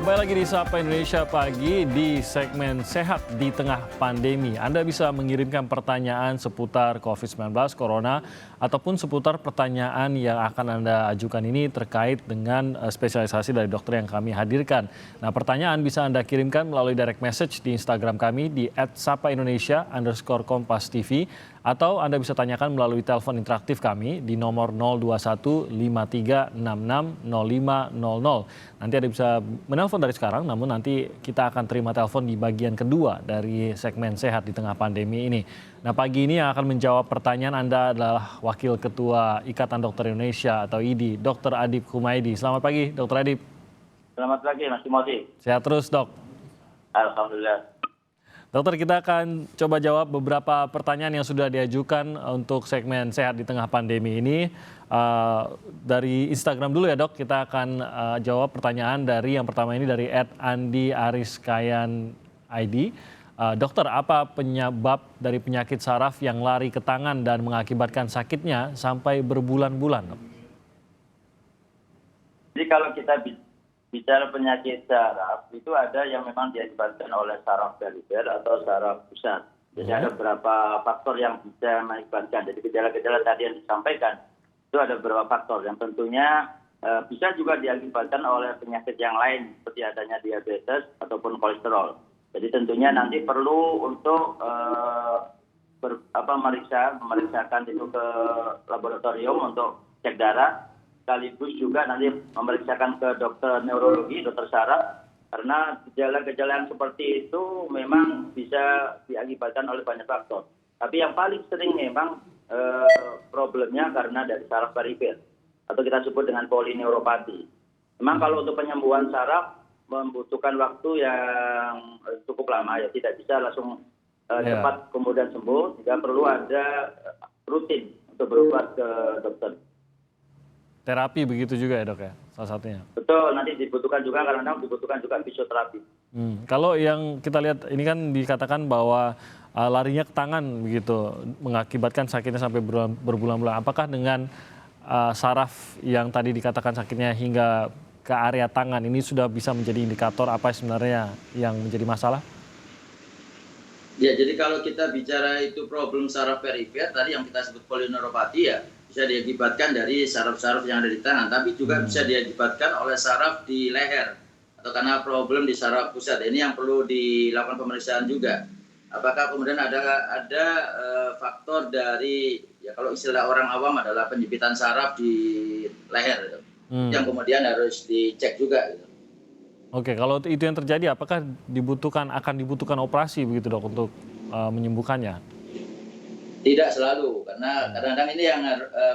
Kembali lagi di Sapa Indonesia Pagi di segmen Sehat di Tengah Pandemi. Anda bisa mengirimkan pertanyaan seputar COVID-19, Corona, ataupun seputar pertanyaan yang akan Anda ajukan ini terkait dengan spesialisasi dari dokter yang kami hadirkan. Nah, pertanyaan bisa Anda kirimkan melalui direct message di Instagram kami di @sapaindonesia_kompas.tv atau Anda bisa tanyakan melalui telepon interaktif kami di nomor 021 5366 0500. Nanti Anda bisa menelpon dari sekarang, namun nanti kita akan terima telepon di bagian kedua dari segmen Sehat di Tengah Pandemi ini. Nah, pagi ini yang akan menjawab pertanyaan Anda adalah Wakil Ketua Ikatan Dokter Indonesia atau IDI, Dr. Adip Kumaydi. Selamat pagi, Dr. Adip. Selamat pagi, Mas Timothy. Sehat terus, Dok. Alhamdulillah. Dokter, kita akan coba jawab beberapa pertanyaan yang sudah diajukan untuk segmen Sehat di Tengah Pandemi ini. Dari Instagram dulu ya, Dok. Kita akan jawab pertanyaan dari yang pertama ini dari @andi_ariskayan_id. Dokter, apa penyebab dari penyakit saraf yang lari ke tangan dan mengakibatkan sakitnya sampai berbulan-bulan, Dok? Jadi kalau kita bicara penyakit saraf, itu ada yang memang diakibatkan oleh saraf perifer atau saraf pusat. Jadi ada beberapa faktor yang bisa mengakibatkan. Jadi gejala-gejala tadi yang disampaikan, itu ada beberapa faktor yang tentunya bisa juga diakibatkan oleh penyakit yang lain, seperti adanya diabetes ataupun kolesterol. Jadi tentunya nanti perlu untuk memeriksakan itu ke laboratorium untuk cek darah, sekaligus juga nanti memeriksakan ke dokter neurologi, dokter saraf, karena gejala-gejala yang seperti itu memang bisa diakibatkan oleh banyak faktor. Tapi yang paling sering memang problemnya karena dari saraf perifer, atau kita sebut dengan polineuropati. Memang kalau untuk penyembuhan saraf membutuhkan waktu yang cukup lama, ya tidak bisa langsung cepat kemudian sembuh, jika perlu ada rutin untuk berobat ke dokter. Terapi begitu juga ya, Dok, ya, salah satunya. Betul, nanti dibutuhkan juga karena dibutuhkan juga fisioterapi. Kalau yang kita lihat ini kan dikatakan bahwa larinya ke tangan begitu, mengakibatkan sakitnya sampai berbulan-bulan. Apakah dengan saraf yang tadi dikatakan sakitnya hingga ke area tangan ini sudah bisa menjadi indikator apa sebenarnya yang menjadi masalah? Ya, jadi kalau kita bicara itu problem saraf perifer, tadi yang kita sebut polineuropati ya, bisa diakibatkan dari saraf-saraf yang ada di tangan, tapi juga bisa diakibatkan oleh saraf di leher atau karena problem di saraf pusat. Ini yang perlu dilakukan pemeriksaan juga. Apakah kemudian ada faktor dari, ya kalau istilah orang awam adalah penjepitan saraf di leher, yang kemudian harus dicek juga. Oke, kalau itu yang terjadi, apakah akan dibutuhkan operasi begitu, Dok, untuk menyembuhkannya? Tidak selalu, karena kadang-kadang ini yang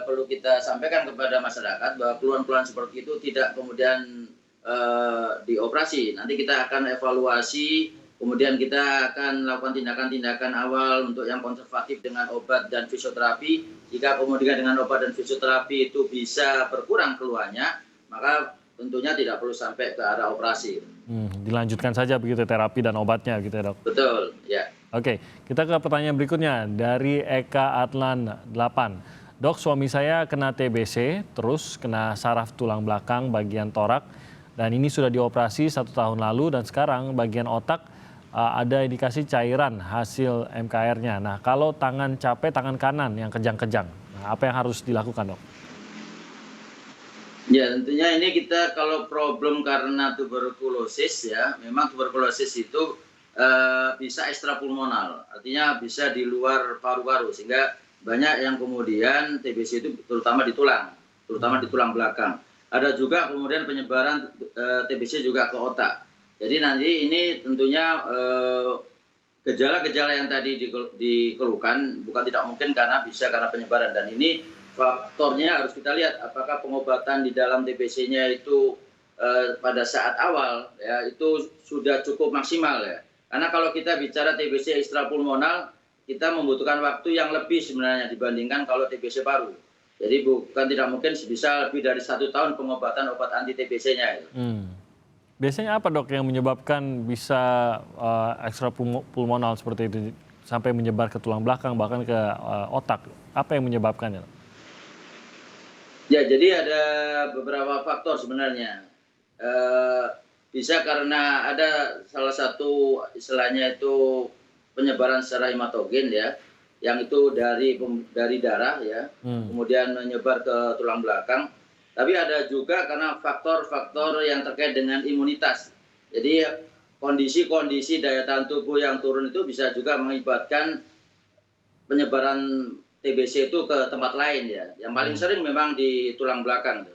perlu kita sampaikan kepada masyarakat bahwa keluhan-keluhan seperti itu tidak kemudian dioperasi. Nanti kita akan evaluasi, kemudian kita akan lakukan tindakan-tindakan awal untuk yang konservatif dengan obat dan fisioterapi. Jika kemudian dengan obat dan fisioterapi itu bisa berkurang keluhannya, maka tentunya tidak perlu sampai ke arah operasi. Dilanjutkan saja begitu terapi dan obatnya gitu ya, Dok? Betul, ya. Oke, kita ke pertanyaan berikutnya dari Eka Atlan 8. Dok, suami saya kena TBC, terus kena saraf tulang belakang bagian torak, dan ini sudah dioperasi 1 tahun lalu, dan sekarang bagian otak ada indikasi cairan hasil MKR-nya. Nah, kalau tangan kanan yang kejang-kejang, apa yang harus dilakukan, Dok? Ya, tentunya ini kita kalau problem karena tuberkulosis ya, memang tuberkulosis itu bisa ekstrapulmonal, artinya bisa di luar paru-paru, sehingga banyak yang kemudian TBC itu terutama di tulang belakang. Ada juga kemudian penyebaran TBC juga ke otak. Jadi nanti ini tentunya gejala-gejala yang tadi dikeluhkan bukan tidak mungkin karena penyebaran, dan ini faktornya harus kita lihat apakah pengobatan di dalam TBC-nya itu pada saat awal ya itu sudah cukup maksimal ya. Karena kalau kita bicara TBC ekstrapulmonal, kita membutuhkan waktu yang lebih sebenarnya dibandingkan kalau TBC paru. Jadi bukan tidak mungkin bisa lebih dari 1 tahun pengobatan obat anti TBC-nya. Biasanya apa, Dok, yang menyebabkan bisa ekstrapulmonal seperti itu sampai menyebar ke tulang belakang bahkan ke otak? Apa yang menyebabkannya? Ya, jadi ada beberapa faktor sebenarnya. bisa karena ada salah satu istilahnya itu penyebaran secara hematogen ya, yang itu dari darah ya, kemudian menyebar ke tulang belakang. Tapi ada juga karena faktor-faktor yang terkait dengan imunitas. Jadi kondisi-kondisi daya tahan tubuh yang turun itu bisa juga mengakibatkan penyebaran TBC itu ke tempat lain ya. Yang paling sering memang di tulang belakang.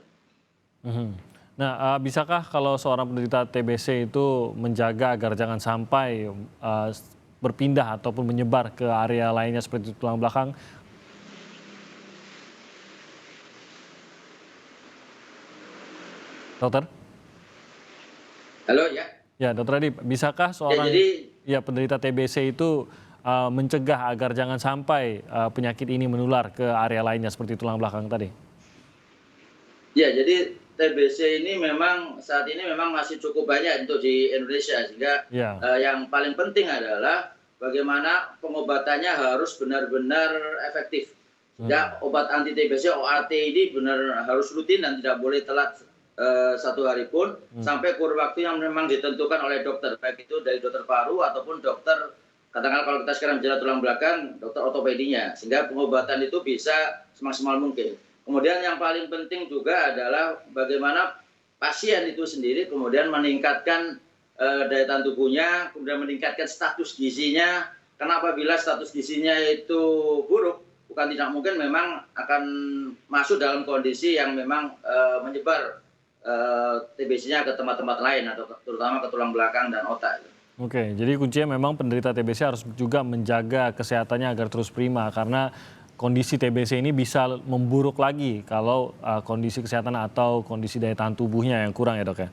Mhm. Nah, bisakah kalau seorang penderita TBC itu menjaga agar jangan sampai berpindah ataupun menyebar ke area lainnya seperti tulang belakang, dokter? Halo ya. Ya, dokter Adi, bisakah Ya seorang jadi penderita TBC itu mencegah agar jangan sampai penyakit ini menular ke area lainnya seperti tulang belakang tadi? ya jadi TBC ini memang saat ini memang masih cukup banyak untuk di Indonesia sehingga Ya. yang paling penting adalah bagaimana pengobatannya harus benar-benar efektif. Sehingga obat anti TBC OAT ini benar harus rutin dan tidak boleh telat satu hari pun sampai kurun waktu yang memang ditentukan oleh dokter, baik itu dari dokter paru ataupun dokter katakanlah kalau kita sekarang bicara tulang belakang, dokter ortopedinya, sehingga pengobatan itu bisa semaksimal mungkin. Kemudian yang paling penting juga adalah bagaimana pasien itu sendiri kemudian meningkatkan daya tahan tubuhnya, kemudian meningkatkan status gizinya. Karena apabila status gizinya itu buruk, bukan tidak mungkin memang akan masuk dalam kondisi yang memang menyebar TBC-nya ke tempat-tempat lain atau terutama ke tulang belakang dan otak. Oke, jadi kuncinya memang penderita TBC harus juga menjaga kesehatannya agar terus prima karena kondisi TBC ini bisa memburuk lagi kalau kondisi kesehatan atau kondisi daya tahan tubuhnya yang kurang ya, Dok ya.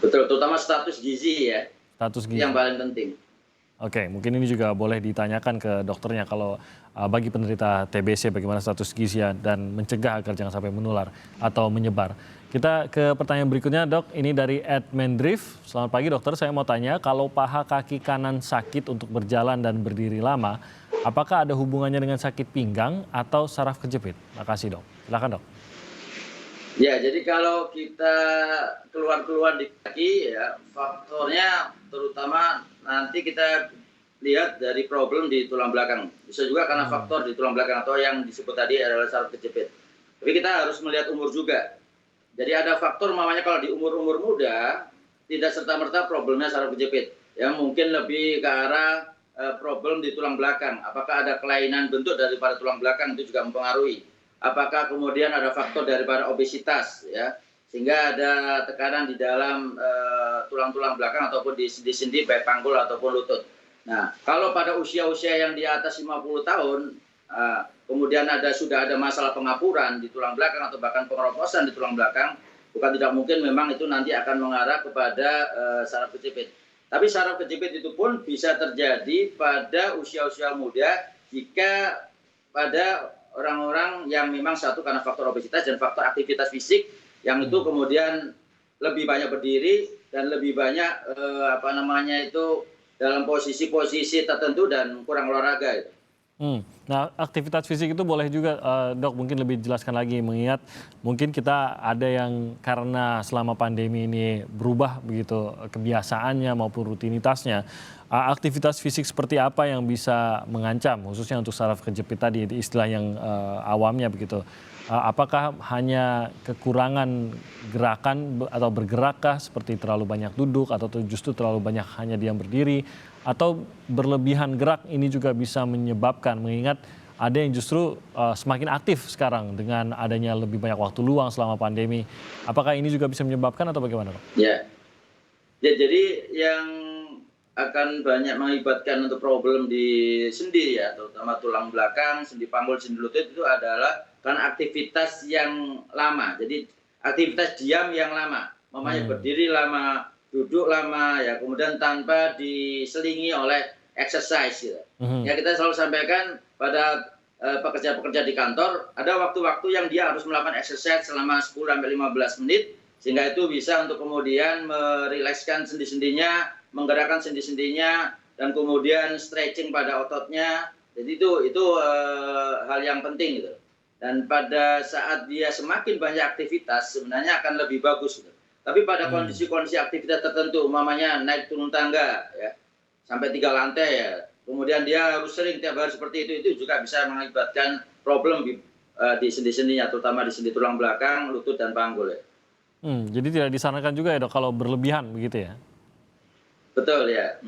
Betul, terutama status gizi ya. Status gizi. Yang paling penting. Oke, mungkin ini juga boleh ditanyakan ke dokternya kalau bagi penderita TBC bagaimana status gizi dan mencegah agar jangan sampai menular atau menyebar. Kita ke pertanyaan berikutnya, Dok. Ini dari Ed Mendriv. Selamat pagi, dokter. Saya mau tanya, kalau paha kaki kanan sakit untuk berjalan dan berdiri lama, apakah ada hubungannya dengan sakit pinggang atau saraf kejepit? Makasih, Dok. Silakan, Dok. Ya, jadi kalau kita keluar-keluar di kaki ya, faktornya terutama nanti kita lihat dari problem di tulang belakang. Bisa juga karena faktor di tulang belakang atau yang disebut tadi adalah saraf kejepit. Tapi kita harus melihat umur juga. Jadi ada faktor namanya kalau di umur-umur muda tidak serta-merta problemnya saraf kejepit. Ya mungkin lebih ke arah problem di tulang belakang. Apakah ada kelainan bentuk daripada tulang belakang itu juga mempengaruhi. Apakah kemudian ada faktor daripada obesitas ya sehingga ada tekanan di dalam tulang-tulang belakang ataupun di sendi-sendi baik panggul ataupun lutut. Nah, kalau pada usia-usia yang di atas 50 tahun kemudian sudah ada masalah pengapuran di tulang belakang atau bahkan pengeroposan di tulang belakang, bukan tidak mungkin memang itu nanti akan mengarah kepada saraf kejepit. Tapi saraf kejepit itu pun bisa terjadi pada usia-usia muda jika pada orang-orang yang memang satu karena faktor obesitas dan faktor aktivitas fisik yang itu kemudian lebih banyak berdiri dan lebih banyak dalam posisi-posisi tertentu dan kurang olahraga itu. Nah, aktivitas fisik itu boleh juga, Dok, mungkin lebih jelaskan lagi mengingat mungkin kita ada yang karena selama pandemi ini berubah begitu kebiasaannya maupun rutinitasnya. Aktivitas fisik seperti apa yang bisa mengancam khususnya untuk saraf kejepit tadi, istilah yang awamnya begitu. Apakah hanya kekurangan gerakan atau bergerakkah seperti terlalu banyak duduk atau justru terlalu banyak hanya diam berdiri atau berlebihan gerak ini juga bisa menyebabkan mengingat ada yang justru semakin aktif sekarang dengan adanya lebih banyak waktu luang selama pandemi. Apakah ini juga bisa menyebabkan atau bagaimana, Pak? Ya, jadi yang akan banyak mengakibatkan untuk problem di sendi ya, terutama tulang belakang, sendi panggul, sendi lutut itu adalah karena aktivitas yang lama. Jadi aktivitas diam yang lama, mamanya berdiri lama, duduk lama ya, kemudian tanpa diselingi oleh exercise gitu. Ya kita selalu sampaikan pada pekerja-pekerja di kantor ada waktu-waktu yang dia harus melakukan exercise selama 10-15 menit sehingga itu bisa untuk kemudian merilekskan sendi-sendinya, menggerakkan sendi-sendinya dan kemudian stretching pada ototnya. Jadi itu hal yang penting gitu. Dan pada saat dia semakin banyak aktivitas sebenarnya akan lebih bagus gitu. Tapi pada kondisi-kondisi aktivitas tertentu, umpamanya naik turun tangga ya, sampai 3 lantai ya, kemudian dia harus sering tiap hari seperti itu juga bisa mengakibatkan problem di sendi-sendinya, terutama di sendi tulang belakang, lutut dan panggul ya. Jadi tidak disarankan juga ya dok kalau berlebihan begitu ya? Betul ya.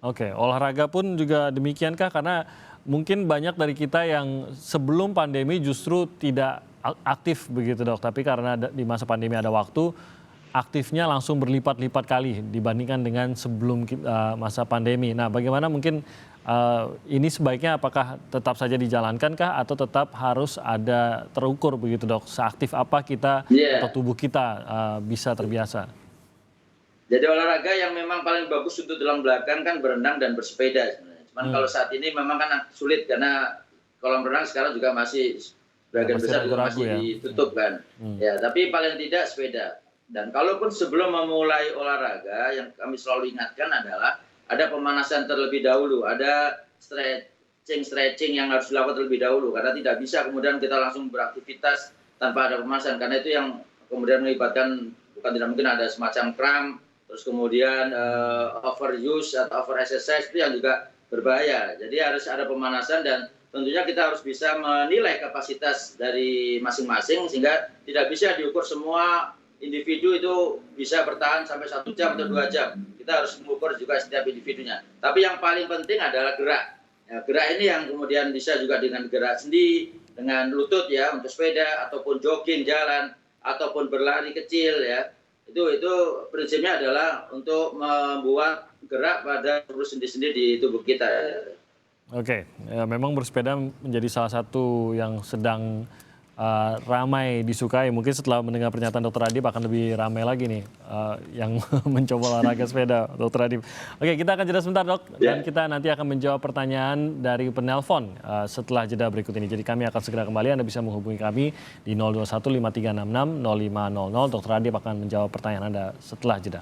Oke, olahraga pun juga demikiankah? Karena mungkin banyak dari kita yang sebelum pandemi justru tidak aktif begitu dok, tapi karena di masa pandemi ada waktu, aktifnya langsung berlipat-lipat kali dibandingkan dengan sebelum masa pandemi. Nah, bagaimana mungkin ini sebaiknya apakah tetap saja dijalankankah atau tetap harus ada terukur begitu dok? Seaktif apa kita atau tubuh kita bisa terbiasa? Jadi olahraga yang memang paling bagus untuk tulang belakang kan berenang dan bersepeda sebenarnya. Cuman kalau saat ini memang kan sulit karena kolam renang sekarang juga masih sebagian besar juga masih ditutup kan. Ya, tapi paling tidak sepeda. Dan kalaupun sebelum memulai olahraga yang kami selalu ingatkan adalah ada pemanasan terlebih dahulu, ada stretching yang harus dilakukan terlebih dahulu karena tidak bisa kemudian kita langsung beraktivitas tanpa ada pemanasan karena itu yang kemudian mengakibatkan bukan tidak mungkin ada semacam cramp, terus kemudian overuse atau over exercise itu yang juga berbahaya. Jadi harus ada pemanasan dan tentunya kita harus bisa menilai kapasitas dari masing-masing sehingga tidak bisa diukur semua individu itu bisa bertahan sampai 1 jam atau 2 jam. Kita harus mengukur juga setiap individunya. Tapi yang paling penting adalah gerak. Ya, gerak ini yang kemudian bisa juga dengan gerak sendi, dengan lutut ya untuk sepeda ataupun jogging jalan ataupun berlari kecil ya. Itu prinsipnya adalah untuk membuat gerak pada seluruh sendi-sendi di tubuh kita. Oke, ya, memang bersepeda menjadi salah satu yang sedang ramai disukai. Mungkin setelah mendengar pernyataan Dr. Adib akan lebih ramai lagi nih yang mencoba olahraga sepeda, Dr. Adib. Oke, kita akan jeda sebentar dok, dan kita nanti akan menjawab pertanyaan dari penelpon setelah jeda berikut ini. Jadi kami akan segera kembali, Anda bisa menghubungi kami di 021 5366 0500. Dr. Adib akan menjawab pertanyaan Anda setelah jeda.